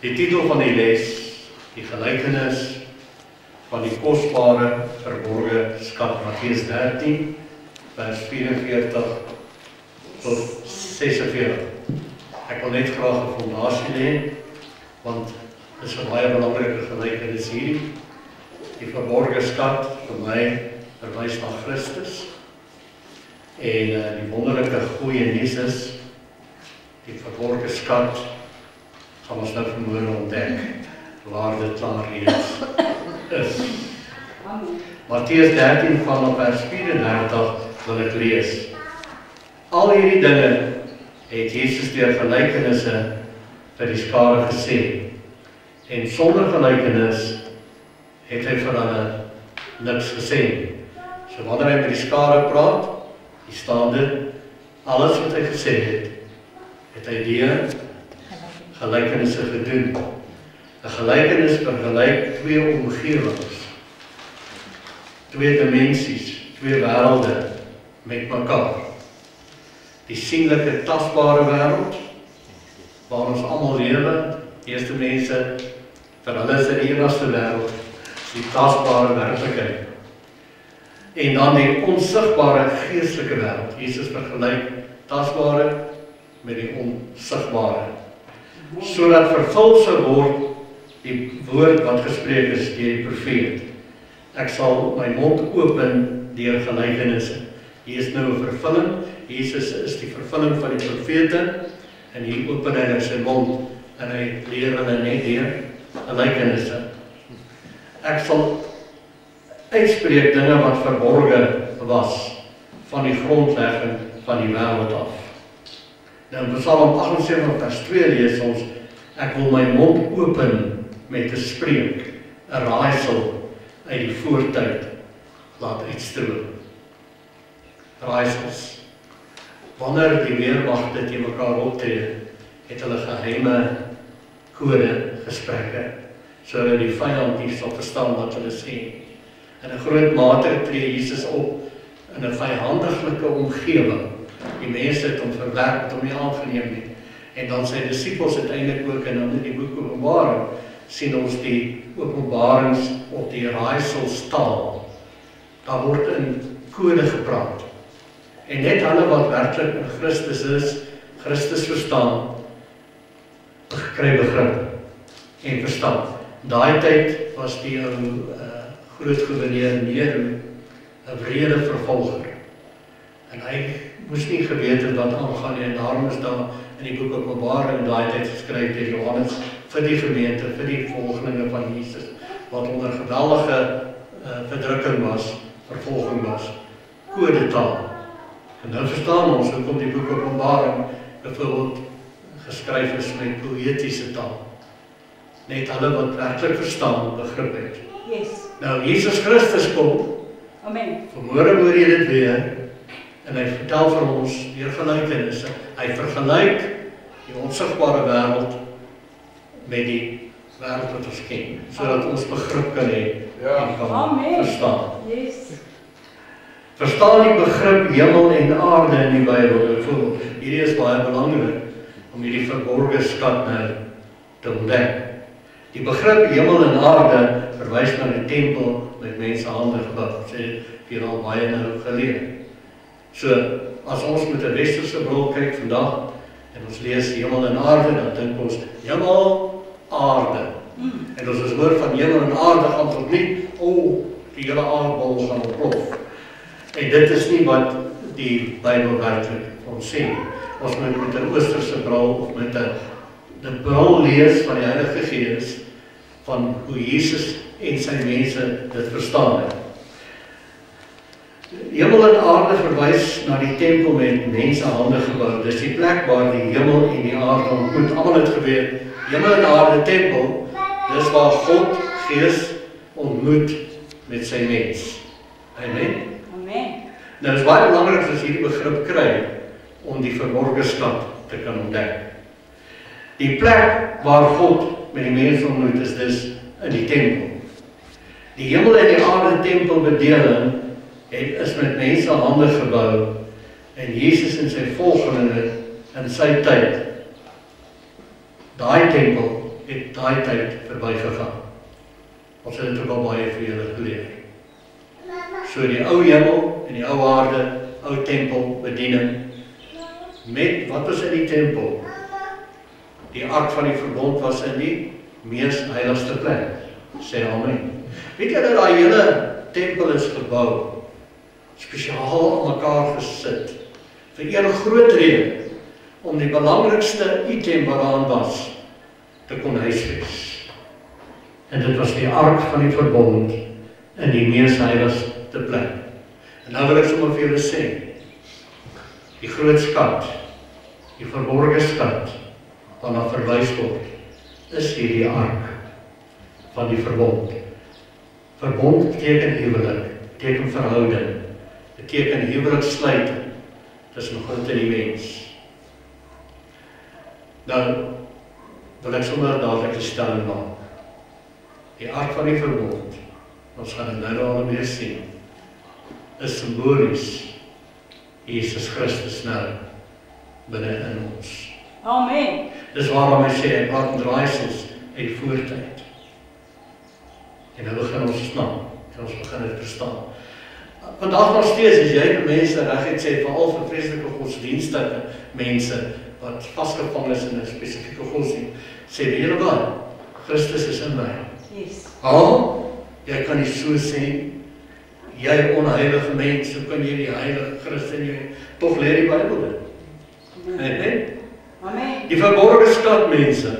Die titel van die les, die gelykenis van die kosbare verborge skat, Matteus 13, vers 44 tot 46. Ek wil net graag 'n fondasie lê, want dit is 'n baie belangrike gelykenis hierdie. Die verborge skat vir my verwys na Christus. En die wonderlike goeie nuus is, die verborge skat gaan ons nou vanmôre ontdek, waar dit klaar reeds is. Matteus 13 van vers 34 wil ek lees. Al hierdie dinge het Jesus deur gelykenisse vir die skare gesê. En sonder gelykenis het hy vir hulle niks gesê. So wanneer hy met die skare praat, die staan dit, alles wat hy gesê het hy deur gelykenisse gedoen. 'n Gelykenis vergelyk twee omgewings, twee dimensies, twee wêrelde met mekaar. Die sienlike, tasbare wêreld, waar ons almal lewe, eerste mense, vir hulle is dit die enigste wêreld, die tasbare werklikheid. En dan die onsigbare geestelike wêreld. Jesus vergelyk tasbare met die onsigbare. Sodat vervul sou word die woord wat gespreek is deur die profeet. Ek sal my mond open deur gelykenisse. Hier is nou 'n vervulling. Jesus is die vervulling van die profete en hier open hy sy mond en hy leer hulle net deur gelykenisse. Ek sal uitspreek dinge wat verborge was van die grondlegging van die wêreld af. Nou in Psalm 78 vers 2 lees ons, ek wil my mond open met te spreek, 'n raaisel uit die voortyd laat uitstroom. Raaisels. Wanneer die weermagte teen mekaar optree, het hulle geheime kode gesprekke, sodat die vyand nie sal verstaan wat hulle sê. In 'n groot mate tree Jesus op in 'n vyhandige omgewing. Die mense het hom verwerp, het hom nie aangeneem nie. En dan sy disippels uiteindelik ook, en dan in die boek Openbaring sien ons die openbarings op die raaiselstaal. Daar word in kode gepraat. En net hulle wat werklik in Christus is, Christus verstaan, kry begrip en verstaan. Daai tyd was die groot gouverneur Nero 'n wrede vervolger. En hy moes nie geweet het wat aangaan nie, en daarom is daar in die boek Openbaring in daai tyd geskryf deur Johannes vir die gemeente, vir die volgelinge van Jesus, wat onder geweldige verdrukking was, vervolging was, kodetaal. En nou verstaan ons hoekom die boek Openbaring byvoorbeeld geskryf is met poëtiese taal. Net hulle wat werklik verstaan, begrip het. Yes. Nou, Jesus Christus kom, Amen. vanmôre hoor jy dit weer, en hy vertel vir ons deur gelykenisse. Hy vergelyk die onsigbare wêreld met die wêreld wat ons ken, sodat ons begrip kan hê en kan Amen. verstaan. Yes. Verstaan die begrip hemel en aarde in die Bybel. Byvoorbeeld, hierdie is baie belangrik om hierdie verborge skat nou te ontdek. Die begrip hemel en aarde verwys na die tempel met mense hande gebou. Sê jy al baie nou geleer. So, as ons met 'n westerse bril kyk vandag en ons lees hemel en aarde, dan dink ons hemel, aarde. En as ons hoor van hemel en aarde gaan tot nie, die hele aardbol gaan ontplof. En dit is nie wat die Bybel werklik ons sê. Ons moet met 'n oosterse bril of met 'n bril lees van die Heilige Gees van hoe Jesus en sy mense dit verstaan het. Hemel en aarde verwys na die tempel met mense hande gebou. Dis die plek waar die hemel en die aarde ontmoet. Almal het geweet, hemel en aarde tempel, dis waar God Gees ontmoet met sy mens. Amen. Amen. Nou is baie belangrik as hierdie begrip kry om die verborge skat te kan ontdek. Die plek waar God met die mense ontmoet is dus in die tempel. Die hemel en die aarde tempelbedeling is met mense hande gebou en Jesus en sy volgelinge in sy tyd daai tempel het daai tyd verbygegaan. Ons het dit ook al baie vir julle geleer. So die ou hemel en die ou aarde, ou tempel bediening, met, wat was in die tempel? Die ark van die verbond was in die mees heiligste plek, sê amen. Weet jy dat die hele tempel is gebou, spesiaal aan mekaar gesit, vir een groot rede, om die belangrikste item wat daaraan was, te kon huisves. En dit was die ark van die verbond in die mees heiligste plek. En nou wil ek sommer vir julle sê, die groot skat, die verborgde skat, waarna verwys word, is hierdie ark van die verbond. Verbond beteken huwelik, beteken verhouding, beteken huweliksluiting tussen God en die mens. Nou, wil ek sommer dadelik 'n stelling maak. Die ark van die verbond, ons gaan dit nou al meer sien, is simbolies Jesus Christus nou binne in ons. Amen. Dis waarom hy sê, hy praat met raaisels uit die voortyd. En nou begin ons snap, en ons begin dit verstaan. Vandag nog steeds, as jy vir mense reguit sê, veral vir vreeslike godsdienstige mense, wat vasgevang is in 'n spesifieke godsdienst, sê die hele wat, Christus is in my. Yes. Jy kan nie so sê, jy onheilige mens, hoe kan jy die heilige Christen, jy toch leer die Bybel dit. Amen. Amen. Die verborgde skat, mense,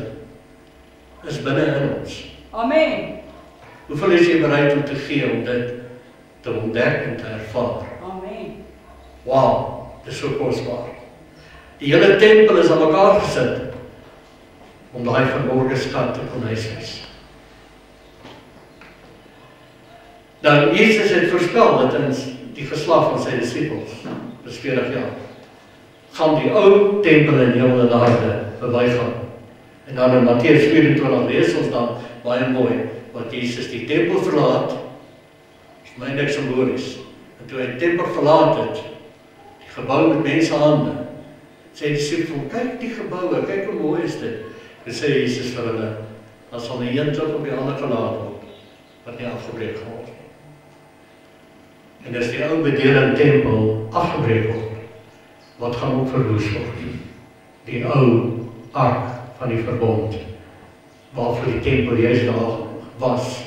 is binne in ons. Amen. Hoeveel is jy bereid om te gee, om dit te ontdek en te ervaar? Amen. Wauw, dit is so kostbaar. Die hele tempel is aan mekaar gesit, om daai verborgde skat te kon huisves. Nou, Jesus het voorspel dat in die geslag van sy disciples, dis 40 jaar, gaan die ou tempel in hemel en aarde verbygaan. En dan in Matteus 24 lees ons dan baie mooi, wat Jesus die tempel verlaat, is my eintlik simbolies. En toe hy die tempel verlaat het, die gebou met mense hande, sê die disciples, kyk die geboue, kyk hoe mooi is dit. En sê Jesus vir hulle, dan sal die een klip op die ander gelaat word, wat nie afgebreek gaan word. En as die ou bedeling tempel afgebreek word, wat gaan ook verwoes word? Die ou ark van die verbond, waarvoor die tempel juist daar was,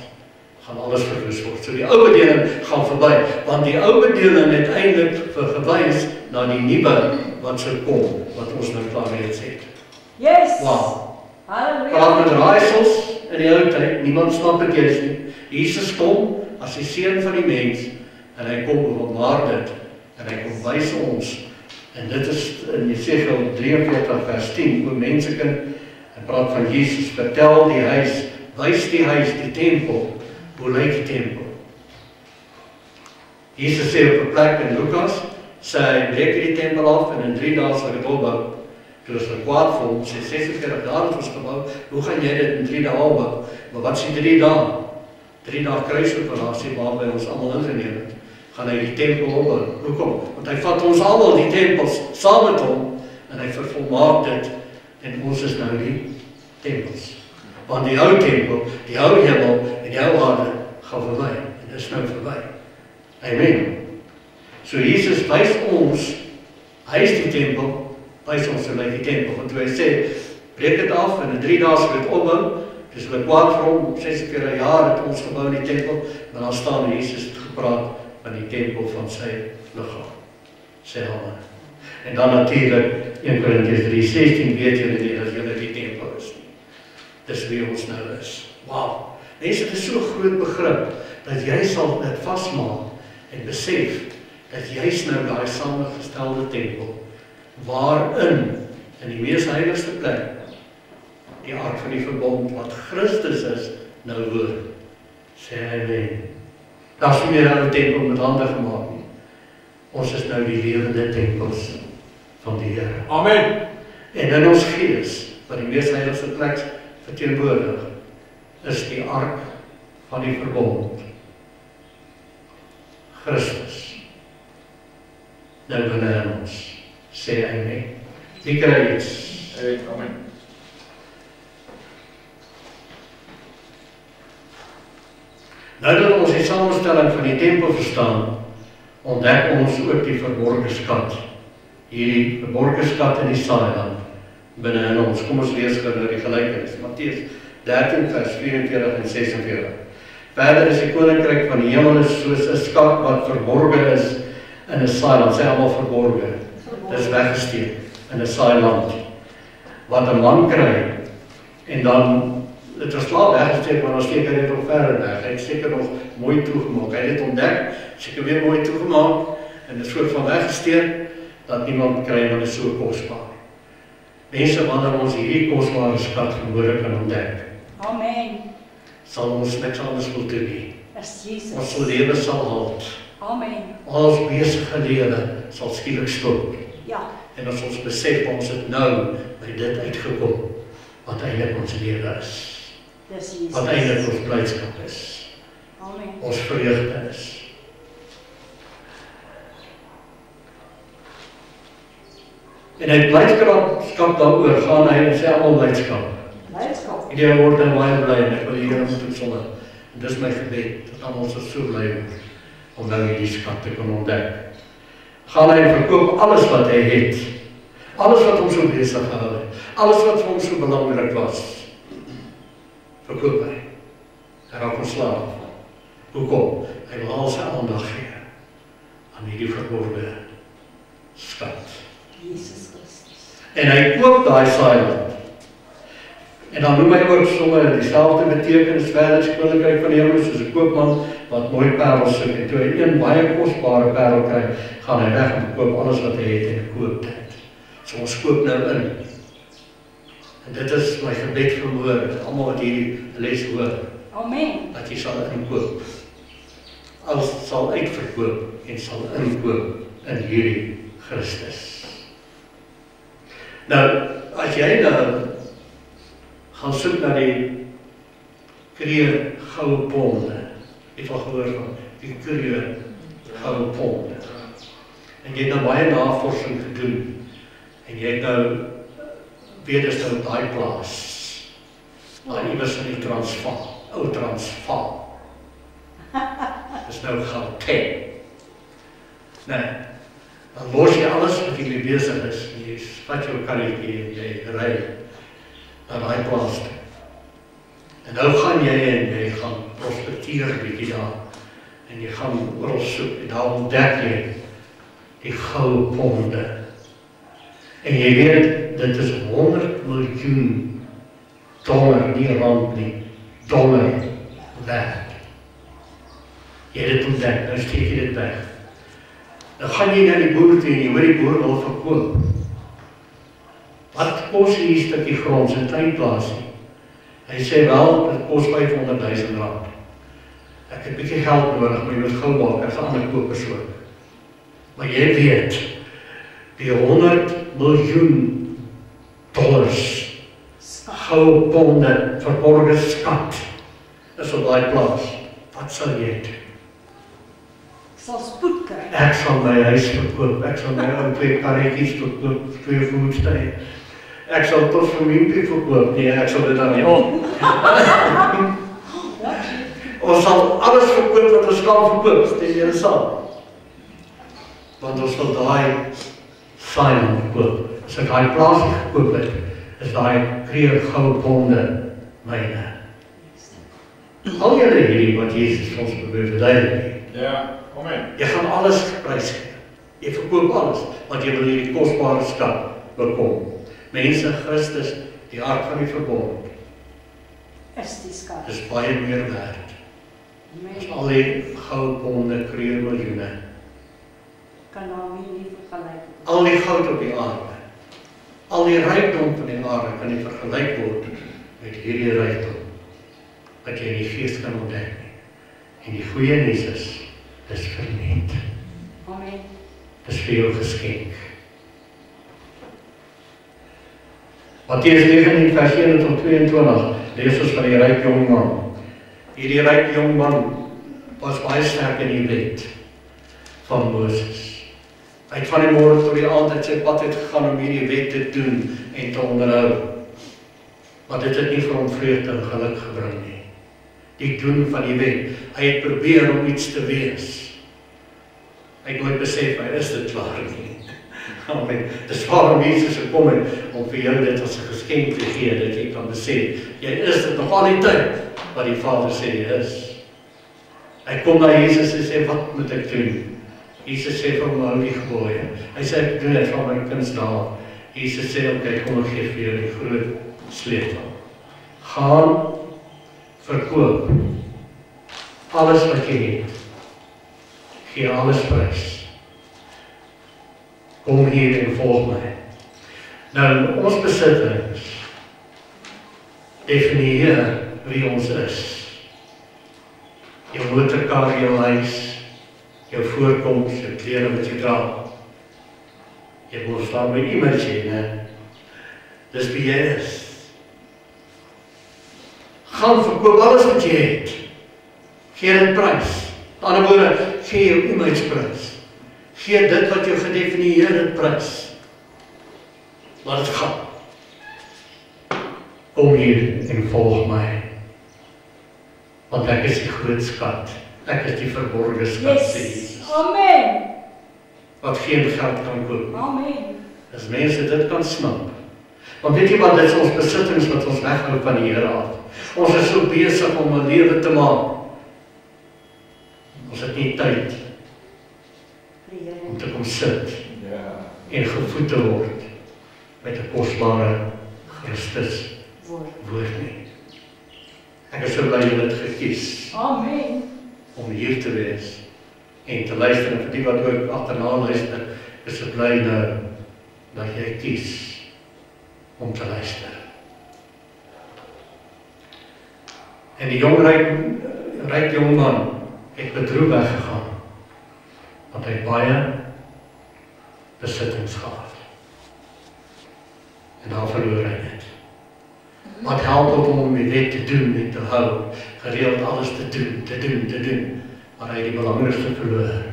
gaan alles verwoes word. So die ou bedeling gaan verby, want die ou bedeling het eintlik gewys na die nuwe wat sou kom, wat ons nou klaar reeds het. Yes. Wow. Halleluja. Praat met raaisels in die ou tyd, niemand snap dit juist nie. Jesus kom as die seun van die mens, en hy kom openbaar dit, en hy kom wys ons, en dit is in Jesegiel 43 vers 10, hoe mensekind, en praat van Jesus, vertel die huis, wys die huis, die tempel, hoe lyk die tempel? Jesus sê op 'n plek in Lukas, sê hy, breek die tempel af, en in 3 dae sal dit opbou. Toe is hulle kwaad vir hom, sê 46 dae het ons gebou, hoe gaan jy dit in 3 dae opbou? Maar wat sê 3 dae? 3 dae kruisoperasie waarby ons almal ingeneem het, gaan hy die tempel opbou. Hoekom? Want hy vat ons almal die tempels saam met hom, en hy vervolmaak dit, en ons is nou die tempels. Want die ou tempel, die ou hemel en die ou aarde gaan verby, en dit is nou verby. Amen. So Jesus wys ons, hy is die tempel, wys ons hoe lyk die tempel, want toe hy sê, breek dit af, en in 3 dae sal dit opbou, dis hulle kwaad vir hom, 46 jaar het ons gebou in die tempel, maar dan staan Jesus het gepraat van die tempel van sy liggaam, sy hande. En dan natuurlik, 1 Korintiërs 3:16, weet julle nie, dat julle die tempel is nie. Dis wie ons nou is. Wauw, mense, dit is so groot begrip, dat jy sal dit vasmaak, en besef, dat jy's nou daai samengestelde tempel, waarin, in die mees heiligste plek, die ark van die verbond, wat Christus is, nou woon. Sê hy nee. Daar is nie meer 'n tempel met hande gemaak nie. Ons is nou die lewende tempels van die Here. Amen. En in ons gees, wat die mees heiligste plek verteenwoordig, is die ark van die verbond. Christus. Nou binne in ons. Sê amen. Wie kry iets? Amen. Nou dat ons die samenstelling van die tempel verstaan, ontdek ons ook die verborgde skat. Hierdie verborgde skat in die saailand binne in ons. Kom ons lees gou die gelykenis. Matteus 13 vers 44 en 46. Verder is die koninkryk van die hemel is soos 'n skat wat verborge is in 'n saailand. Sê almal verborge. Dit is weggesteek in 'n saailand. Wat 'n man kry en dan dit was klaar weggesteek, maar dan steek hy dit nog verder weg. Hy het seker nog mooi toegemaak. Hy het dit ontdek, seker weer mooi toegemaak en 'n soort van weggesteek dat niemand kry want dit is so kosbaar. Mense, wanneer ons hierdie kosbare skat verhoor kan ontdek, Amen. sal ons niks anders wil doen nie. Dis Jesus. Ons lewe sal halt. Amen. Ons besige lewe sal skielik stop. Ja. En as ons besef ons het nou by dit uitgekom, wat eintlik ons lewe is. Dis Jesus. Wat eintlik ons blydskap is. Amen. Ons vreugde is. En hy blydskap daaroor gaan hy en sê almal blydskap. Blydskap. En jy word dan baie bly en ek wil die Here moet sonder. En dis my gebed dat almal so bly word om nou hierdie skat te kan ontdek. Gaan hy verkoop alles wat hy het. Alles wat hom so besig gehou het. Alles wat vir hom so belangrik was. Verkoop hy. Hy raak ontslaaf. Hoekom? Hy wil al sy aandag gee aan hierdie verborgde skat. Jesus Christus. En hy koop daai saailand. En dan noem hy ook sommer dieselfde betekenis verder die koninkryk van die hemel soos 'n koopman wat mooi parels soek en toe hy een baie kosbare parel kry, gaan hy weg en koop alles wat hy het en koop dit. So ons koop nou in. En dit is my gebed vanmôre, almal wat hierdie les hoor, Amen. dat jy sal inkoop. Alles sal uitverkoop en sal inkoop in hierdie Christus. Nou, as jy nou gaan soek na die kreer goue ponde, het al gehoor van die kreer goue ponde. En jy het nou baie navorsing gedoen en jy het nou weet is nou daai plaas. Daai iewers in die Transvaal, ou Transvaal. Dis nou Gauteng. Nee, dan los jy alles wat jy mee besig is. Jy vat jou karretjie en jy ry na daai plaas toe. En nou gaan jy en jy gaan prospekteer bietjie daar. En jy gaan oral soek en daar ontdek jy die goue ponde. En jy weet, dit is 100 miljoen dollar, nie rand nie, dollar werd. Jy het dit ontdek, nou steek jy dit weg. Dan gaan jy na die boer toe en jy hoor die boer wil verkoop. Wat kos hierdie stukkie grond, sy klein plaasie? Hy sê wel, dit kos 500.000 rand. Ek het 'n bietjie geld nodig, maar jy moet gou maak, as 'n ander kopers ook. Maar jy weet, die 100 miljoen dollars goue ponde verborgde skat is op daai plaas. Wat sal jy doen? Ek sal spoed kry. Ek sal my huis verkoop, ek sal my ou 2 karretjies verkoop, 2 voertuie. Ek sal tot vir my verkoop, nee, ek sal dit dan nie op. Ons sal alles verkoop wat ons kan verkoop, stem jy saam? Want ons wil daai saailand verkoop. As ek daai plaas gekoop het, is daai kreer goue ponde myne. Al julle hierdie wat Jesus vir ons probeer verduidelik. Ja, amen. Jy gaan alles prys gee. Jy verkoop alles, want jy wil hierdie kosbare skat bekom. Mense, Christus, die ark van die verbond, Is die skat. is baie meer werd. As Amen. al die goue ponde, kreer miljoene. Kan daarmee nie vergelyk word. Al die goud op die aarde, al die rykdom van die aarde kan nie vergelyk word met hierdie rykdom wat jy in die gees kan ontdek nie. En die goeie nuus is verniet. Amen. Dis vir jou geskenk. Matteus 19 vers 1 tot 22 lees ons van die ryk jong man. Hierdie ryk jong man was baie sterk in die wet van Moses. Hy het van die môre tot die aand uit sy pad het gegaan om hierdie wet te doen en te onderhou. Maar dit het nie vir hom vreugde en geluk gebring nie. die doen van die wet. Hy het probeer om iets te wees. Hy het nooit besef, hy is dit klaar nie. Amen. Dis waarom Jesus gekom het, om vir jou dit as 'n geskenk te gee, dat jy kan besef, jy is dit nog al die tyd, wat die Vader sê jy is. Hy kom na Jesus en sê, wat moet ek doen? Jesus sê vir hom, hou die gebooie. Hy sê, ek doen dit van my kindsdae. Jesus sê, oké, kom ek gee vir jou die groot sleutel. Gaan, verkoop, alles wat jy het, gee alles prys. Kom hier en volg my. Nou, ons besittings definieer wie ons is. Jou motorkar, jou huis, jou voorkoms, jou klere wat jy dra. Jy moet staan by image hê, né? Dis wie jy is. Gaan verkoop alles wat jy het. Gee dit prys. Aan die ander woorde, gee jou image prys. Gee dit wat jou gedefinieer het prys. Laat dit gaan. Kom hier en volg my. Want ek is die groot skat. Ek is die verborgde skat, sê Jesus. Amen. Wat geen geld kan koop. Amen. As mense dit kan snap. Want weet jy wat, dit is ons besittings wat ons weghou van die Here af. Ons is so besig om 'n lewe te maak. Ons het nie tyd om te kom sit en gevoed te word met 'n kosbare Christus woord nie. Ek is so bly jy het gekies. Amen. Om hier te wees en te luister, en vir die wat ook agterna luister, is ek bly nou dat jy kies om te luister. En die ryk jong man het bedroef weggegaan, want hy baie besittings gehad. En daar verloor hy dit. Wat help het om die wet te doen en te hou, gereeld alles te doen, maar hy het die belangrikste verloor,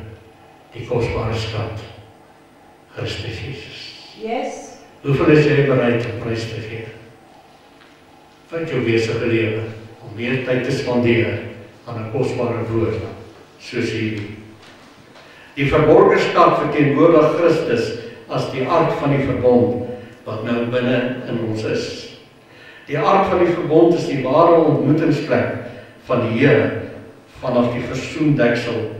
die kosbare skat, Christus Jesus. Yes. Hoeveel is jy bereid om prys te gee? Vir jou besige lewe, om meer tyd te spandeer aan 'n kosbare woord, soos hierdie. Die verborgde skat verteenwoordig Christus as die ark van die verbond, wat nou binne in ons is. Die ark van die verbond is die ware ontmoetingsplek van die Here, vanaf die versoendeksel,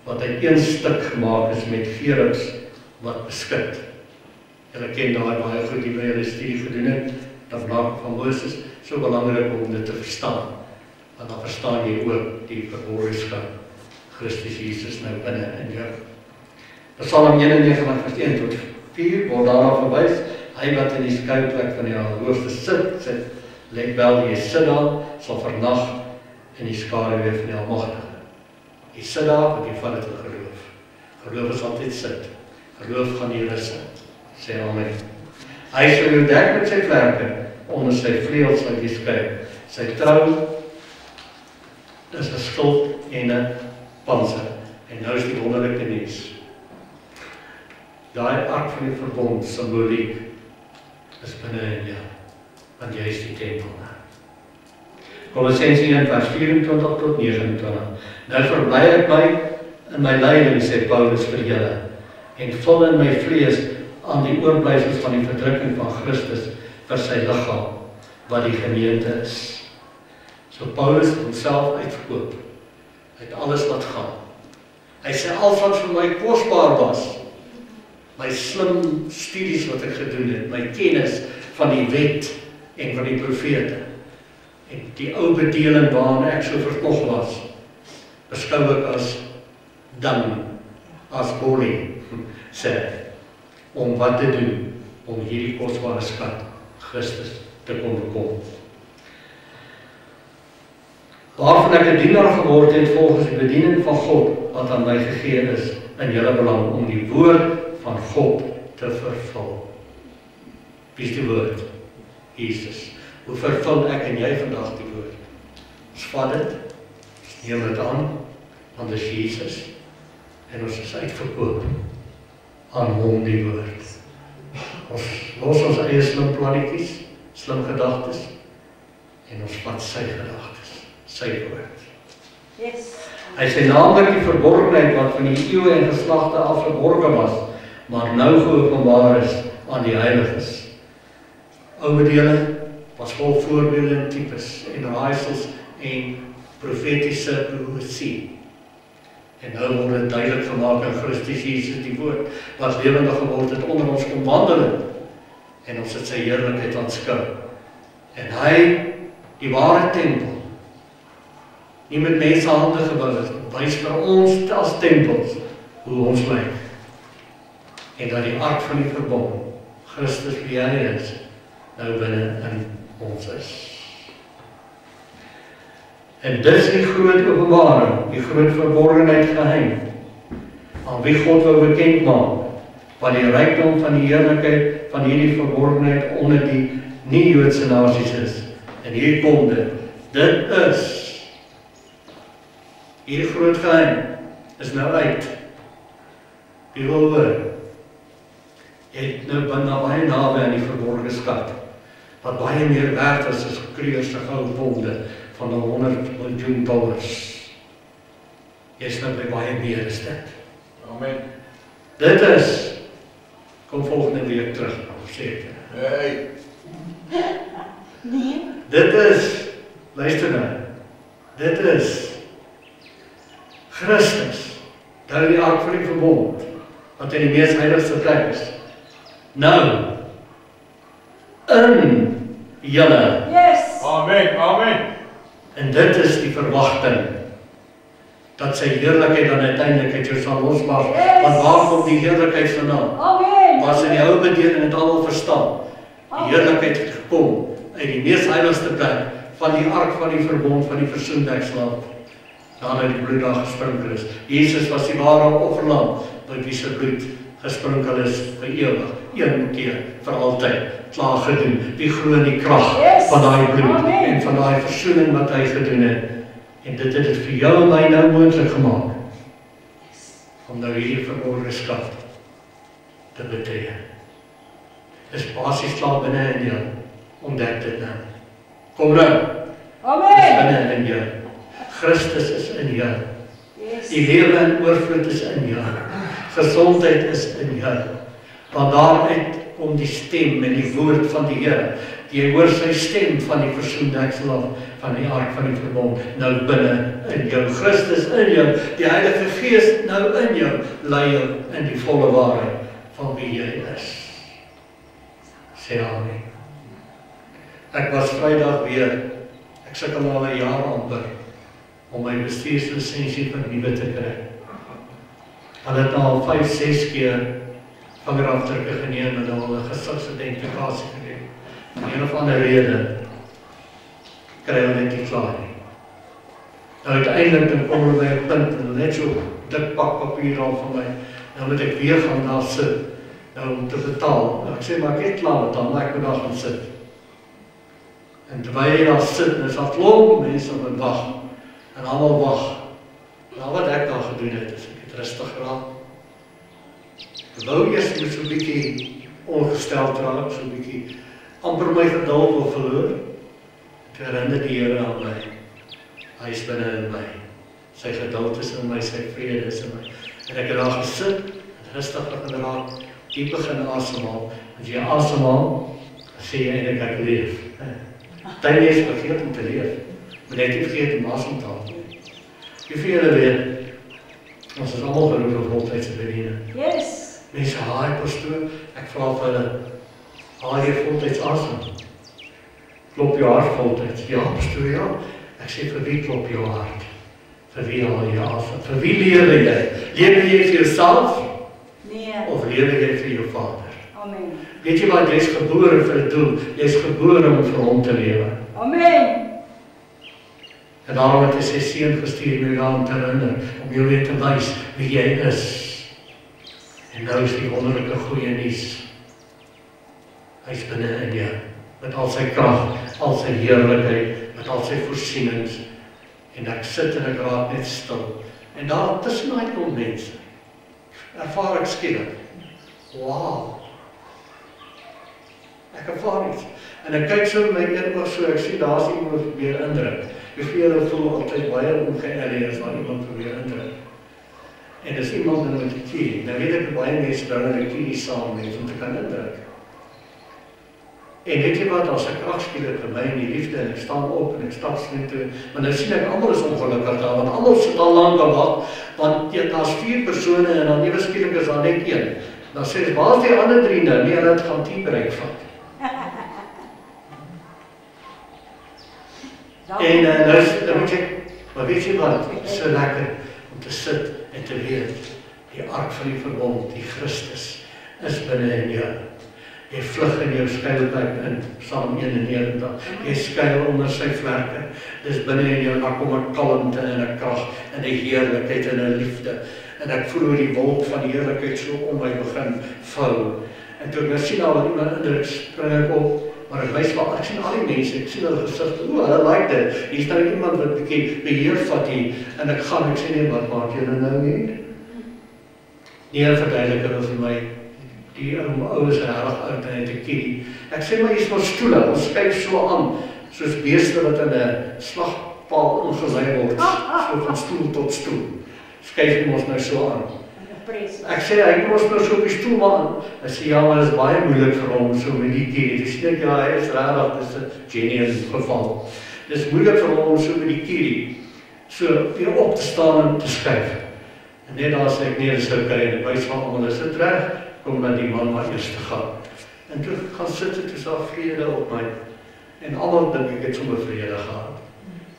wat uit een stuk gemaak is met veerings wat beskik. Julle ken daai baie goed, die by julle studie gedoen het, Tabernakel van Moses, so belangrik om dit te verstaan, want dan verstaan jy ook die verborgde skat, Christus Jesus nou binne in jou. Psalm 91 vers 1 tot 4 word daarna verwys, hy wat in die skuilplek van die Allerhoogste sit, let wel, jy sit daar, sal vernag in die skaduwee van die Almagtige. Jy sit daar, want jy vat dit in geloof. Geloof is altyd sit. Geloof gaan nie rus in. Sê amen. Hy sal jou dek met sy vlerke, onder sy vleuels sal jy skuil. Sy trou is 'n skild en 'n panser. En nou is die wonderlike nuus. Daai ark van die verbond, simboliek, is binne in jou, want jy is die tempel. Kolossense 1 vers 24 tot 29. Nou verbly ek my in my lyding, sê Paulus vir julle, en vul in my vlees aan die oorblyfsels van die verdrukking van Christus vir sy liggaam, wat die gemeente is. So Paulus het homself uitverkoop, uit alles wat gaan. Hy sê alles wat vir my kosbaar was, my slim studies wat ek gedoen het, my kennis van die wet en van die profete, en die ou bedeling waaraan ek so verknog was, beskou ek as dung, as olie, sê, om wat te doen, om hierdie kosbare skat, Christus, te kon bekom. Waarvan ek 'n dienaar geword het volgens die bediening van God, wat aan my gegee is, in julle belang, om die woord van God te vervul. Wie is die woord? Jesus. Hoe vervul ek en jy vandag die woord? Ons vat dit, ons neem dit aan, want dit is Jesus, en ons is uitverkoop aan hom die woord. Ons los ons eie slim plannetjies, slim gedagtes, en ons vat sy gedagtes, sy woord. Yes. Hy sê naamlik die verborgenheid wat van die eeue en geslagte af verborgen was, maar nou geopenbaar is aan die heiliges. Oude dele was vol voorbeelde en types en raaisels en profetiese profesie. En nou word dit duidelik gemaak in Christus Jesus die woord, wat lewendig geword het onder ons kom wandel het, en ons het sy heerlikheid aanskou. En hy, die ware tempel, nie met mense hande gebou is, wys vir ons as tempels hoe ons lyk. En dat die ark van die verbond, Christus wie hy is, nou binne in ons is. En dis die groot openbaring, die groot verborgenheid geheim, aan wie God wil bekend maak, wat die rykdom van die heerlikheid van hierdie verborgenheid onder die nie-Joodse nasies is. En hier kom dit is, hierdie groot geheim, is nou uit. Wie wil hoor? Jy het nou baie naby aan die verborgen skat, wat baie meer werd is as gekreurde goudwonde van $100 miljoen. Jy is nou by baie meer as dit. Amen. Dit is, kom volgende week terug, seker. Nee. Nee. Dit is, luister nou, dit is Christus, daar die ark van die verbond, wat in die mees heiligste plek is. Nou, in julle. Yes. Amen. Amen. En dit is die verwagting, dat sy heerlikheid dan uiteindelik uit jou sal losmaak. Yes. Want waar kom die heerlikheid vandaan? Amen. Was in die ou bedeling het almal verstaan. Die heerlikheid het gekom uit die mees heiligste plek van die ark van die verbond van die versoendeksel, nadat die bloed daar gesprinkel is. Jesus was die ware offerlam, by wie se bloed gesprinkel is vir ewig, een keer vir altyd, klaar gedoen. Wie glo in die krag van daai bloed en van daai versoening wat hy gedoen het. En dit het vir jou en my nou moontlik gemaak om nou hierdie verborgene skat te betree. Dis basies klaar binne in jou. Ontdek dit nou. Kom nou. Amen. Dis binne in jou. Christus is in jou. Yes. Die lewe in oorvloed is in jou. Gesondheid is in jou. Want daaruit kom die stem en die woord van die Here. Jy hoor sy stem van die versoendeksel af, van die ark van die verbond, nou binne in jou. Christus in jou, die Heilige Gees nou in jou, lei jou in die volle waarheid van wie jy is. Sê amen. Ek was Vrydag weer, ek sukkel al 'n jaar amper, om my bestuurslisensie vernuwe te kry. Hulle het al 5-6 keer vingerafdrukke geneem en al 'n gesigsidentifikasie geneem. Van een of ander rede kry hulle net nie klaar nie. Nou uiteindelik dan kom hulle by 'n punt en net so dik pak papier al van my. Nou moet ek weer gaan daar sit, nou om te betaal. Ek sê maar ek het klaar betaal, maar ek moet daar gaan sit. En terwyl jy daar sit, en is daar klomp mense op en wag. En almal wag. Nou wat ek daar gedoen het, is ek het rustig geraak. Ek wou eers met so 'n bietjie ongesteld raak, so 'n bietjie amper my geduld wil verloor. Ek herinner die Here aan my. Hy is binne in my. Sy geduld is in my, sy vrede is in my. En ek het daar gesit, en rustig begin raak, diep begin asemhaal. As jy asemhaal, sê jy eintlik ek leef. Party mense vergeet om te leef, maar net nie vergeet om asem te haal. Hoeveel julle weet, ons is almal geroep vir voltydse bediening. Yes. Mense, haai pastoor, ek vra vir hulle, haal jy voltyds asem? Klop jou hart voltyds? Ja, pastoor, ja. Ek sê, vir wie klop jou hart? Vir wie haal jy asem? Vir wie lewe jy? Lewe jy vir jouself? Nee. Of lewe jy vir jou Vader? Amen. Weet jy wat, jy is gebore vir 'n doel. Jy is gebore om vir hom te lewe. Amen. En daarom het hy sy seun gestuur om jou daaraan te herinner, om jou weer te wys wie jy is. En nou is die wonderlike goeie nuus. Hy is binne in jou, met al sy krag, al sy heerlikheid, met al sy voorsienings. En ek sit en ek raak net stil. En daar tussen daai klomp mense, ervaar ek skielik, wow, Ek ervaar iets. En ek kyk so my een oog so, ek sien daar's iemand wat probeer indruk. Hoeveel julle voel altyd baie ongeëerd as waar iemand probeer indruk. En dis iemand in met 'n kierie. Nou weet ek baie mense bring 'n kierie saam met om te kan indruk. En weet jy wat, as ek afskielik vir my in die liefde en ek staan op en ek stap sien toe, maar nou sien ek almal is ongelukkig daar, want almal sit al lank aan wag, want daar's 4 persone en dan ewe skielik is daar net 1. Dan sê jy, waar is die ander 3 nou? Nee, hulle het gaan teabreak vat. En nou moet jy, maar weet jy wat, het is so lekker om te sit en te weet, die ark van die verbond, die Christus, is binne in jou. Jy vlug in jou skuilplek in, Psalm 91, jy skuil onder sy vlerke, dis binne in jou, daar kom 'n kalmte en 'n krag, en 'n heerlikheid en 'n liefde, en ek voel hoe die wolk van die heerlikheid so om my begin vou, en toe ek nou sien al wat iemand indruk, spring ek op, maar ek wys wel, ek sien al die mense, ek sien hulle gesigte, hulle like dit, hier is nou iemand wat 'n bietjie beheer vat hier, en ek gaan, ek sê nee, wat maak julle nou nie? Nee, verduidelik hulle vir my, die ou is regtig oud en het 'n kierie. Ek sê maar, hier is maar stoele, ons kyk so aan, soos beeste wat in 'n slagpaal ingelei word, so van stoel tot stoel. Skyf ons nou so aan. Ek sê, hy kom ons nou so op die stoel maar aan. Hy sê, ja, maar dit is baie moeilik vir hom, so met die kierie. Ek sê, ja, hy is regtig, dit is 'n genuine geval. Dit is moeilik vir hom so met die kierie, so weer op te staan en te skyf. En net daar sê ek, nee, dit is okay, en ek wys van almal, is dit reg? Kom dat die man maar eers te gaan. En toe gaan sit en toe is daar vrede op my. En almal dink ek het sommer vrede gehad.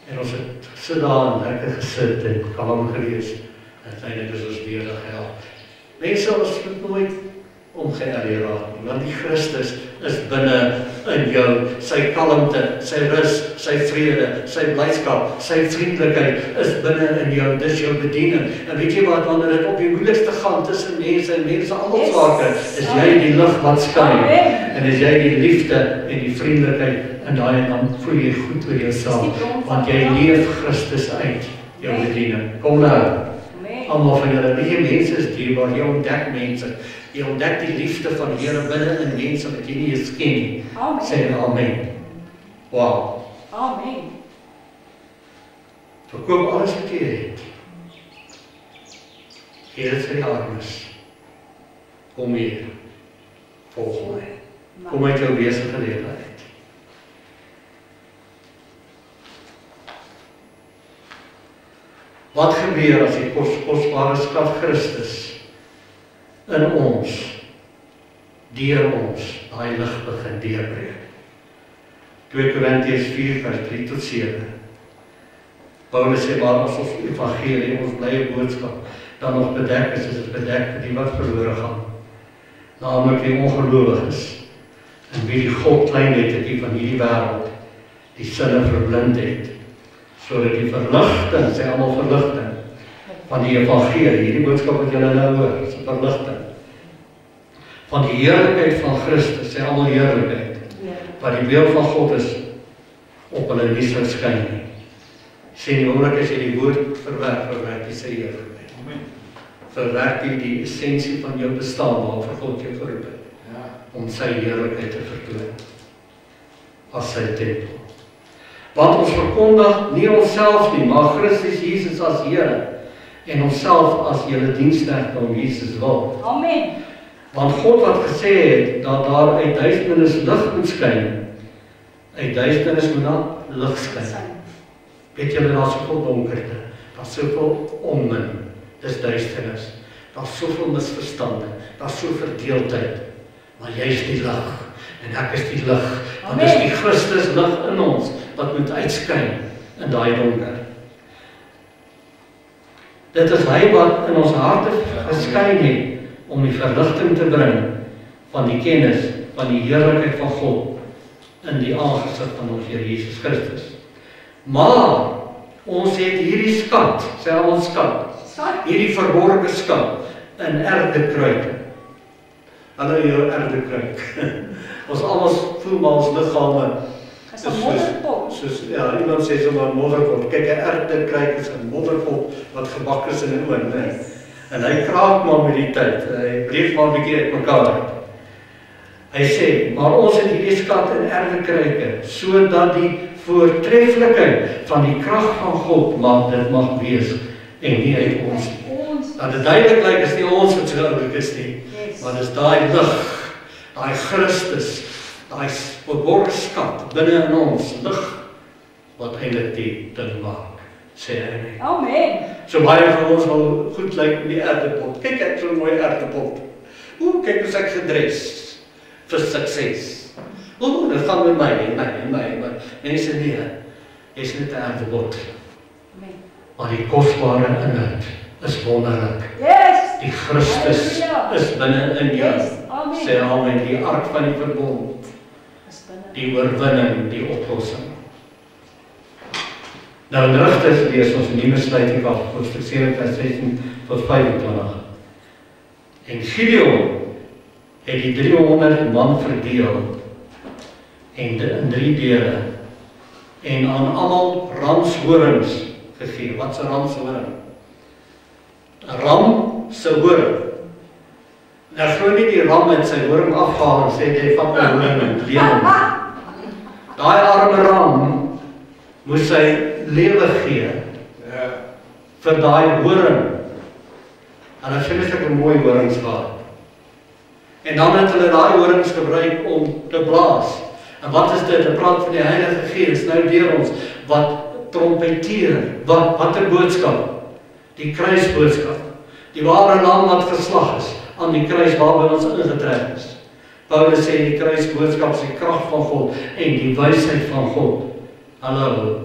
En ons het sit daar en lekker gesit en kalm gewees. En uiteindelik is ons weer gehelp. Mense, ons moet nooit omgeëerd raak nie, want die Christus is binne in jou, sy kalmte, sy rus, sy vrede, sy blydskap, sy vriendelikheid is binne in jou, dis jou bediening. En weet jy wat, wanneer dit op die moeilikste gaan tussen mense en mense almal swake, is jy die lig wat skyn, en is jy die liefde en die vriendelikheid, en dan voel jy goed oor jouself, want jy leef Christus uit, jou bediening. Kom nou, almal van julle, weet jy, mense is dierbaar, jy ontdek mense, jy ontdek die liefde van die Here binne in mense wat jy nie eens ken nie. Sê amen. Wow. Amen. Verkoop alles wat jy het. Gee dit vir die armes. Kom hier. Volg my. Kom uit jou besige lewe uit. Wat gebeur as die kosbare skat Christus in ons, deur ons, daai lig begin deurbreek? 2 Korintiërs 4 vers 3 tot 7. Paulus sê, maar as ons evangelie, ons blye boodskap, dan nog bedek is dit bedek vir die wat verlore gaan. Naamlik die ongelowig is, en wie die God klein het, die van hierdie wêreld, die sinne verblind het, sodat die verligting, sê almal verligting, van die evangelie, hierdie boodskap wat julle nou hoor, is 'n verligting, van die heerlikheid van Christus, sê almal heerlikheid, wat die beeld van God is, op hulle nie sou skyn nie. Sê die oomblik as jy die woord verwerk jy sy heerlikheid. Verwerk jy die essensie van jou bestaan, waarvoor God jou geroep het, om sy heerlikheid te vertoon, as sy tempel. Want ons verkondig nie onsself nie, maar Christus Jesus as Here, en onsself as julle diensknegte om Jesus wil. Amen. Want God wat gesê het, dat daar uit duisternis lig moet skyn, uit duisternis moet daar lig skyn. Weet julle, daar is soveel donkerte, daar is soveel onmin, dis duisternis, daar is soveel misverstande, daar is so verdeeldheid, maar jy is die lig, en ek is die lig, want dis die Christus lig in ons, wat moet uitskyn in daai donker. Dit is hy wat in ons harte geskyn het, om die verligting te bring, van die kennis, van die heerlikheid van God, in die aangesig van ons Here Jesus Christus. Maar, ons het hierdie skat, sê almal skat, hierdie verborgde skat, in erdekruike. Hallo jou erdekruik. Ons almal voel maar ons liggame, is 'n modderpot. Soos, ja, iemand sê sommer 'n modderpot. Kyk, 'n erdekruik is 'n modderpot, wat gebak is in 'n oond, né? En hy kraak maar met die tyd, hy breek maar 'n bietjie uitmekaar uit. Hy sê, maar ons het hierdie skat in erwekryke, sodat die voortreffelikheid van die krag van God mag wees, en nie uit ons nie. Ons. Dat dit duidelik lyk is nie ons wat so oulik is nie, Yes. maar dis daai lig, daai Christus, daai verborgde skat binne in ons, lig, wat eintlik die ding maak, sê hy. Amen. So baie van ons wil goed lyk in die erdepot. Kyk, ek so 'n mooi erdepot. Kyk hoe ek gedres vir sukses. Dit gaan met my. Mense nee, jy's net 'n erdepot. Amen. Maar die kosbare inhoud is wonderlik. Yes. Die Christus Halleluja. is binne in jou. Yes. Amen. Sê amen, die ark van die verbond, Is binne. die oorwinning, die oplossing. Nou in Rigters lees ons 'n nuwe sluiting af, hoofstuk 7 vers 16 tot 25. En Gideon het die 300 man verdeel en in 3 dele en aan almal ramshorings gegee. Wat 'n ramshoring? 'n Ram se horing. Nou glo nie die ram het sy horing afgehaal en sê jy vat my horing en leen hom. Daai arme ram moes sy lewe gee Ja. vir daai horing. En hulle het vreeslik mooi horings gehad. En dan het hulle daai horings gebruik om te blaas. En wat is dit? Dit praat van die Heilige Gees nou deur ons wat trompeteer. Wat 'n boodskap? Die kruisboodskap. Die ware lam wat geslag is aan die kruis waarby ons ingetrek is. Paulus sê die kruisboodskap is die krag van God en die wysheid van God. Hallo.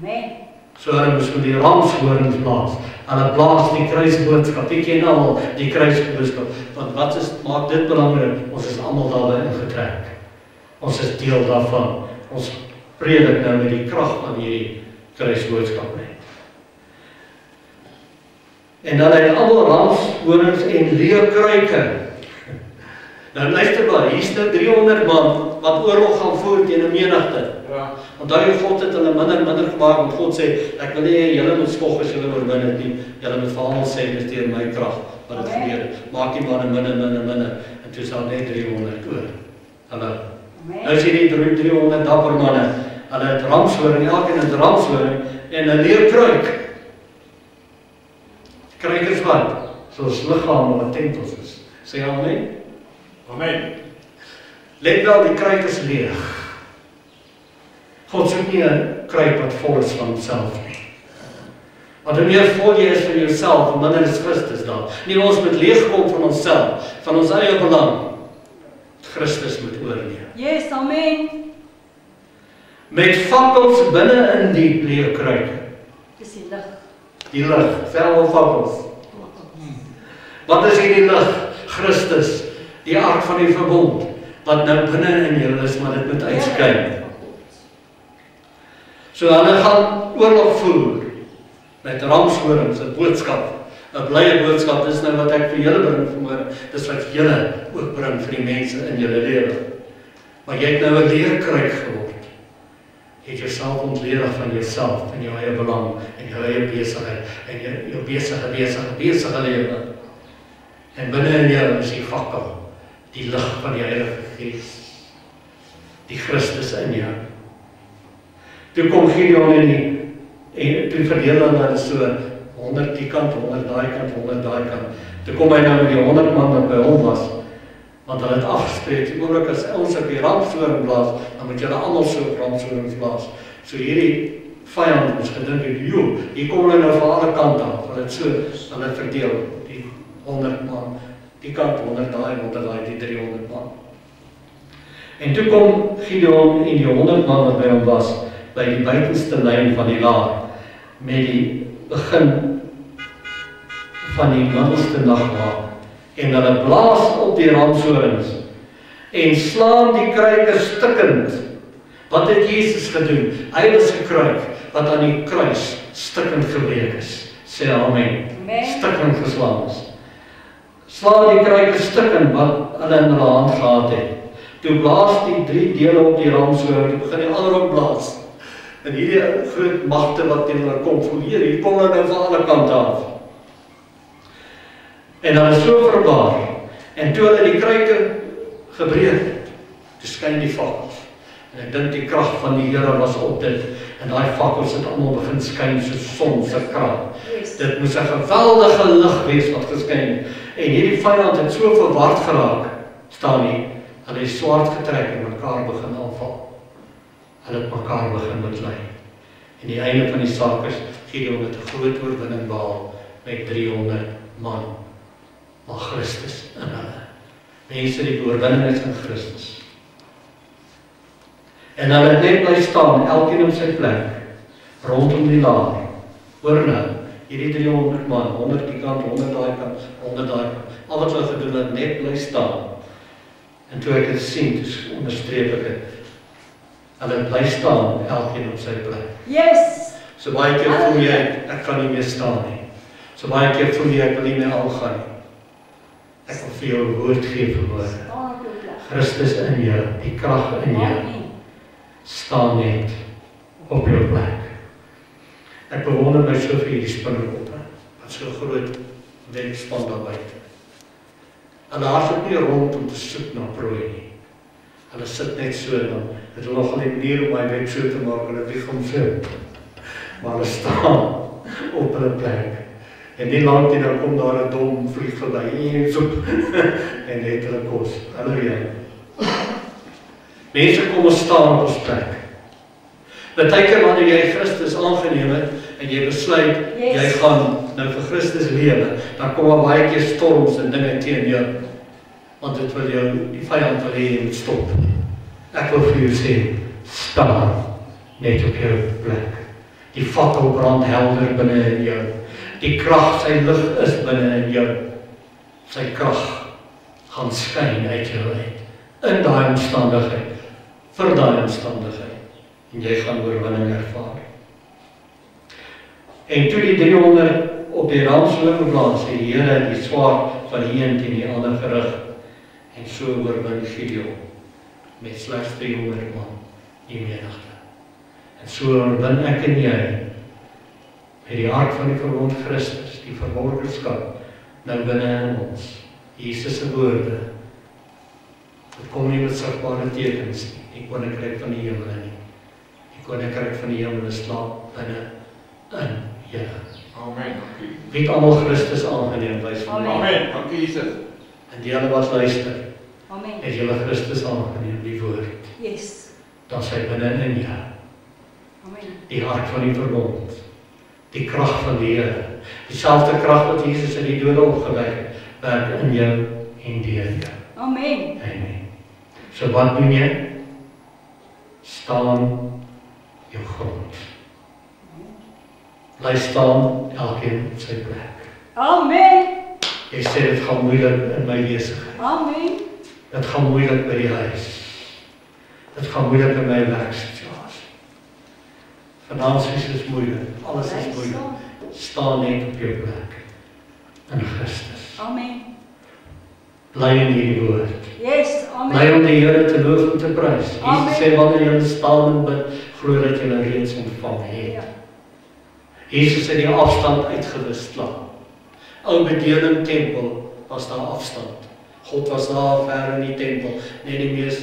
Amen. So hulle moes met die ramshorings blaas. Hulle blaas die kruisboodskap. Wie ken al die kruisboodskap? Want wat maak dit belangrik? Ons is almal daarbey ingetrek. Ons is deel daarvan. Ons predik nou met die krag van hierdie kruisboodskap net. En dan het almal ramshorings en leeukruike. Nou luister maar, hier's nou 300 man wat oorlog gaan voer teen 'n menigte. Ja. Onthou jy God het hulle minder gemaak, want God sê, ek wil nie julle moet spog as julle oorwin het nie. Julle moet vir almal sê dis deur my krag wat dit gebeur het. Maak die manne minder en toe sal net 300 oor. Hallo. Nou Amen. is hierdie 300 dapper manne. Hulle het ramshoring, elkeen het ramshoring en 'n leerkruik. Kruik is wat? Soos liggame wat tempels is. Sê amen. Amen. Let wel, die kruik is leeg. God soek nie 'n kruik wat vol is van homself nie. Want hoe meer vol jy is van jouself, hoe minder is Christus daar. Nie ons moet leegkom van onsself, van ons eie belang. Christus moet oorneem. Yes. Amen. Met fakkels binne in die leerkruike. Dis die lig. Die lig, selfe fakkels. Wat is hierdie lig? Christus, die ark van die verbond, wat nou binne in jou is, maar dit moet uitskyn. So hulle gaan oorlog voer met ramshorings, 'n boodskap, 'n blye boodskap. Dis nou wat ek vir julle bring vanmôre. Dis wat julle ook bring vir die mense in julle lewe. Maar jy het nou 'n leerkruik geword. Jy het jouself ontledig van jouself en jou eie belang en jou eie besigheid en jou besige lewe. En binne in jou is die fakkel, die lig van die Heilige Gees, die Christus in jou. Toe kom Gideon en toe verdeel hulle so 100 die kant, 100 daai kant, 100 daai kant. Toe kom hy nou met die 100 man wat by hom was, want hulle het afgespreek, die oomblik as ons op die ramshoring blaas, dan moet julle almal so op ramshorings blaas. So hierdie vyand ons gedink het, joh, hier kom hulle nou van alle kante af, hulle het so, hulle verdeel, die 100 man, die kant 100 daai, 100 daai, die 300 man. En toe kom Gideon en die 100 man wat by hom was, by die buitenste lyn van die laar, met die begin van die middelste nagmaal. En hulle blaas op die ramshorings en slaan die kruike stukkend. Wat het Jesus gedoen? Hy was 'n kruik wat aan die kruis stukkend gebreek is. Sê amen. Amen. Stukkend geslaan is. Slaan die kruike stukkend wat hulle in hulle hand gehad het. Toe blaas die 3 dele op die ramshoring, toe begin die ander ook blaas. En hierdie groot magte wat teen hulle kom, voel hier kom hulle nou van alle kante af. En hulle is so verbaas. En toe hulle die kruike gebreek, toe skyn die vakkels. En ek dink die krag van die Here was op dit, en daai vakkels het almal begin skyn soos son se krag. Yes. Dit moes 'n geweldige lig wees wat geskyn het. En hierdie vyand het so verward geraak, staan nie, hulle het swaard getrek en mekaar begin aanval. Hulle het mekaar begin mislei. En die einde van die saak is, Gideon het 'n groot oorwinning behaal met 300 man. Maar Christus in hulle. Mense, die oorwinning is in Christus. En hulle het net bly staan, elkeen op sy plek, rondom die laar. Hoor nou, hierdie 300 man, 100 die kant, 100 daai kant, 100 daai kant. Al wat hulle gedoen het, net bly staan. En toe ek het sien, toe onderstreep ek het. Hulle bly staan, elkeen op sy plek. Yes. So baie keer voel jy, ek kan nie meer staan nie. So baie keer voel jy, ek wil nie meer aangaan nie. Ek wil vir jou 'n woord gee vanmôre. Staan op jou plek. Christus in jou, die krag in jou. Amen. Staan net op jou plek. Ek bewonder my so vir hierdie spinnekoppe, wat so groot wegspan daar buite. Hulle hardloop nie rond om te soek na prooi nie. Hulle sit net so dan. Het hulle nog al die manier om my web so te maak, hulle wieg om so. Maar hulle staan op hulle plek. En nie lang nie, dan kom daar 'n dom vlieg verby en soep en net hulle kos. Halleluja. Mense kom ons staan op ons plek. Partykeer wanneer jy Christus aangeneem het en jy besluit Yes. jy gaan nou vir Christus lewe, dan kom daar baie keer storms en dinge teen jou. Want dit wil jou, die vyand wil hê jy moet stop. Ek wil vir jou sê, staan net op jou plek. Die fakkel brand helder binne in jou. Die krag, sy lig is binne in jou. Sy krag gaan skyn uit jou uit. In daai omstandigheid, vir daai omstandigheid. En jy gaan oorwinning ervaar. En toe die 300 op die raamsloop geplaas, het die Here die swaard van die een teen die ander gerig. En so oorwin Gideon met slegs 300 man die menigte. En so oorwin ek en jy met die ark van die verbond Christus, die verborgenskap nou binne in ons. Jesus se woorde. Dit kom nie met sigbare tekens nie, die koninkryk van die hemel nie. Die koninkryk van die hemel slaap binne in julle. Amen. Dankie. Wie het almal Christus aangeneem, wys vir my. Amen. Dankie Jesus. En die wat luister, Amen. het julle Christus aangeneem, die woord. Yes. Dan sy binne in jou. Amen. Die hart van die verbond. Die krag van die Here. Dieselfde krag wat Jesus in die dode opgewek het, werk in jou en deur jou. Amen. Amen. So wat doen jy? Staan jou grond. Bly staan elkeen op sy plek. Amen. Jy sê dit gaan moeilik in my besigheid. Amen. Dit gaan moeilik by die huis. Dit gaan moeilik in my werksituasie. Finansies is moeilik. Alles is moeilik. Staan net op jou plek. In Christus. Amen. Bly in hierdie woord. Yes. Bly Amen. om die Here te loof en te prys. Amen. Jesus sê wanneer jy staan en bid, glo dat jy reeds ontvang het. Ja. Jesus het die afstand uitgewis klaar. Ou bediening tempel was daar afstand. God was daar ver in die tempel, net die mees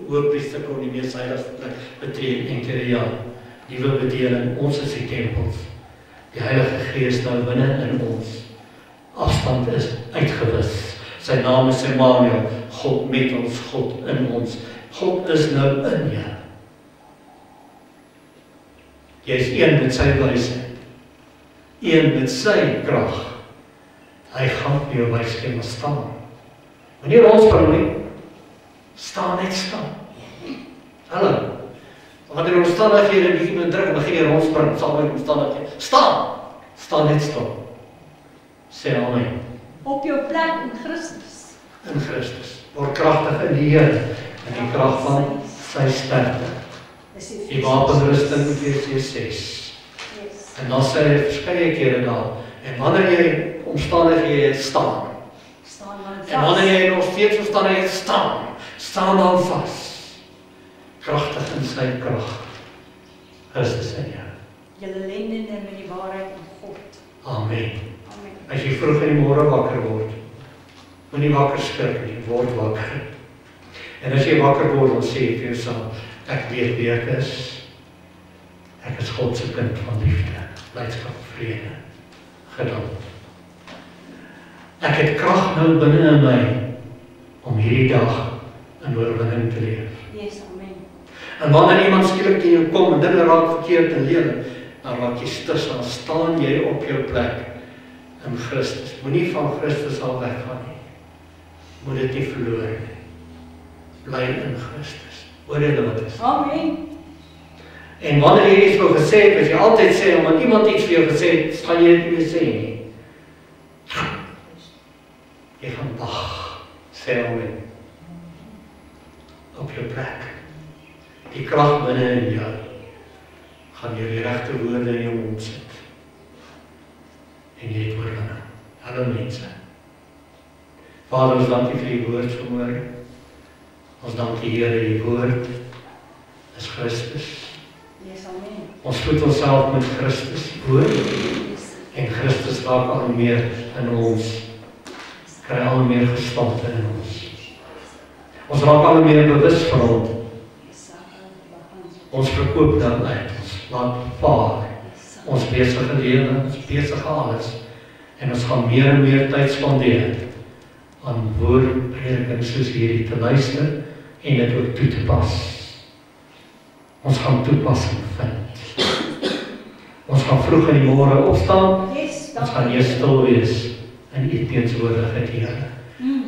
hoofpriester kon die mees heilige plek betree enkele keer per jaar. Nuwe bediening, ons is die tempels. Die Heilige Gees nou binne in ons. Afstand is uitgewis. Sy naam is Emmanuel, God met ons, God in ons. God is nou in jou. Jy is een met sy wysheid. Een met sy krag. Hy gaan vir jou wys gee, maar staan. Wanneer ons probleem, staan net staan. Hallo. Wanneer ons omstandighede bietjie moet druk, begin jy rondspring, sal my omstandighede. Staan! Staan net staan. Sê amen. Op jou plek in Christus. In Christus. Word kragtig in die Here, in die krag van sy sterkte. Die wapenrusting Efesiërs 6. Yes. En dan sê hy verskeie kere daar, en wanneer jy omstandighede staan, Staan dan en wanneer jy nog steeds omstandighede staan, staan dan vas. Kragtig in sy krag. Christus in jou. Julle lendende met die waarheid van God. Amen. Amen. As jy vroeg in die môre wakker word, moenie wakker skrik nie, word wakker. En as jy wakker word, dan sê jy vir jouself, ek weet wie ek is. Ek is God se kind van liefde, blydskap, vrede, geduld. Ek het krag nou binne in my om hierdie dag in oorwinning te leef. Yes, amen. En wanneer iemand skielik teen jou kom en dinge raak verkeerd en lelik, dan raak jy stis, dan staan jy op jou plek in Christus. Moenie van Christus al weggaan nie. Moet dit nie verloor nie. Bly in Christus. Hoor jy wat is? Amen. En wanneer jy iets wil gesê het, as jy altyd sê, omdat iemand iets vir jou gesê het, sal jy dit nie meer sê nie. Jy gaan wag, sê amen. Op jou plek. Die krag binne in jou, gaan jy die regte woorde in jou mond sit. En jy het oorwinning. Hallo mense. Vader, ons dankie vir die woord vanmôre. Ons dankie Here, die woord is Christus. Yes, amen. Ons voed onsself met Christus woord Yes. en Christus raak al meer in ons. Kry al meer gestalte in ons. Ons raak al meer bewus van hom. Ons verkoop dan uit. Ons laat vaar. Ons besige lewe, ons besige alles. En ons gaan meer en meer tyd spandeer aan woordprediking soos hierdie te luister en dit ook toe te pas. Ons gaan toepassing vind. Ons gaan vroeg in die môre opstaan. Yes, Ons gaan eers stil wees in U teenwoordigheid, Here.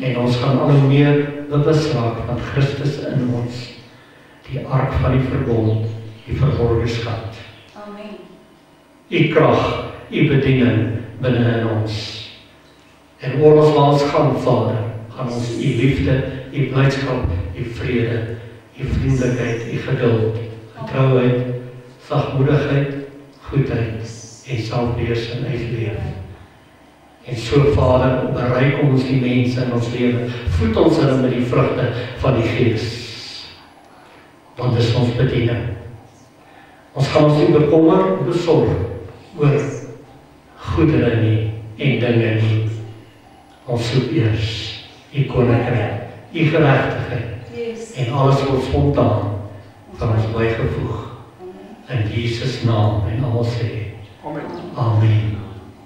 En ons gaan al hoe meer bewus raak van Christus in ons. Die ark van die verbond, die verborgde skat. Amen. U krag, U bediening binne in ons. En oral waar ons gaan, Vader, gaan ons U liefde, U blydskap, U vrede, U vriendelikheid, U geduld, getrouheid, sagmoedigheid, goedheid en selfbeheersing uitleef. En so, Vader, bereik ons die mense in ons lewe, voed ons hulle met die vrugte van die Gees. Want dis ons bediening. Ons gaan ons nie bekommer, besorg oor goedere nie en dinge nie. Ons soek eers U koninkryk, U geregtigheid Yes. en alles word spontaan van ons bygevoeg. In Jesus naam en almal sê Amen. Amen.